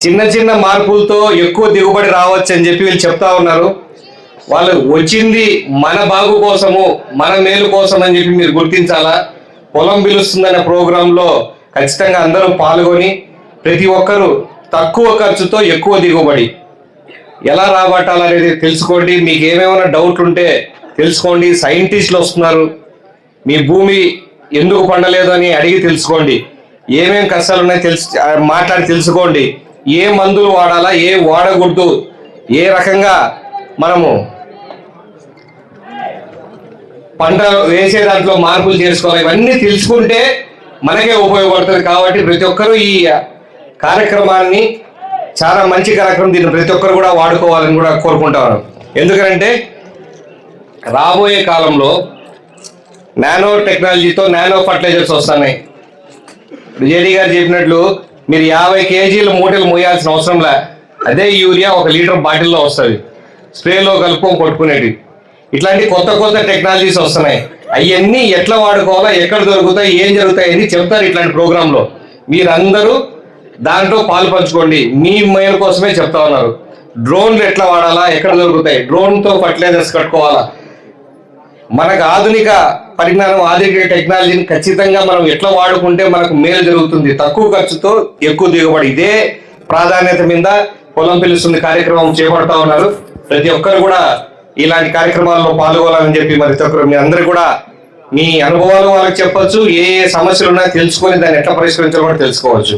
చిన్న చిన్న మార్పులతో ఎక్కువ దిగుబడి రావచ్చు అని చెప్పి వీళ్ళు చెప్తా ఉన్నారు. వాళ్ళు వచ్చింది మన బాగు కోసము, మన మేలు కోసం అని చెప్పి మీరు గుర్తించాలా. పొలం పిలుస్తుందనే ప్రోగ్రాంలో ఖచ్చితంగా అందరూ పాల్గొని ప్రతి ఒక్కరూ తక్కువ ఖర్చుతో ఎక్కువ దిగుబడి ఎలా రాబట్టాలనేది తెలుసుకోండి. మీకు ఏమేమైనా డౌట్ ఉంటే తెలుసుకోండి. సైంటిస్టులు వస్తున్నారు, మీ భూమి ఎందుకు పండలేదు అని అడిగి తెలుసుకోండి. ఏమేమి కష్టాలు ఉన్నాయో మాట్లాడి తెలుసుకోండి. ఏ మందులు వాడాలా, ఏ వాడకూడదు, ఏ రకంగా మనము పంట వేసే దాంట్లో మార్పులు చేసుకోవాలి, ఇవన్నీ తెలుసుకుంటే మనకే ఉపయోగపడుతుంది. కాబట్టి ప్రతి ఒక్కరూ ఈ కార్యక్రమాన్ని చాలా మంచి కార్యక్రమం, దీన్ని ప్రతి ఒక్కరు కూడా వాడుకోవాలని కూడా కోరుకుంటాను. ఎందుకంటే రాబోయే కాలంలో నానో టెక్నాలజీతో నానో ఫర్టిలైజర్స్ వస్తున్నాయి. జేడీ గారు చెప్పినట్లు మీరు 50 కేజీల మూటలు మోయాల్సిన అవసరంలే, అదే యూరియా 1 లీటర్ బాటిల్లో వస్తుంది, స్ప్రేలో కలుపుకొని కొట్టుకునేది. ఇట్లాంటి కొత్త కొత్త టెక్నాలజీస్ వస్తున్నాయి. అవన్నీ ఎట్లా వాడుకోవాలా, ఎక్కడ దొరుకుతాయి, ఏం జరుగుతాయి అని చెప్తారు ఇట్లాంటి ప్రోగ్రాంలో. మీరందరూ దాంట్లో పాలు పంచుకోండి. మీ మేలు కోసమే చెప్తా ఉన్నారు. డ్రోన్లు ఎట్లా వాడాలా, ఎక్కడ దొరుకుతాయి, డ్రోన్తో ఫర్టిలైజర్స్ కట్టుకోవాలా, మనకు ఆధునిక పరిజ్ఞానం, ఆధునిక టెక్నాలజీని ఖచ్చితంగా మనం ఎట్లా వాడుకుంటే మనకు మేలు జరుగుతుంది, తక్కువ ఖర్చుతో ఎక్కువ దిగుబడి. ఇదే ప్రాధాన్యత మీద పొలం పిలుస్తుంది కార్యక్రమం చేపడతా ఉన్నారు. ప్రతి ఒక్కరు కూడా ఇలాంటి కార్యక్రమాల్లో పాల్గొనాలని చెప్పి ప్రతి ఒక్కరు మీ అందరూ కూడా మీ అనుభవాలు వాళ్ళకి చెప్పొచ్చు. ఏ సమస్యలు ఉన్నాయో తెలుసుకొని దాన్ని ఎట్లా పరిష్కరించాలో కూడా తెలుసుకోవచ్చు.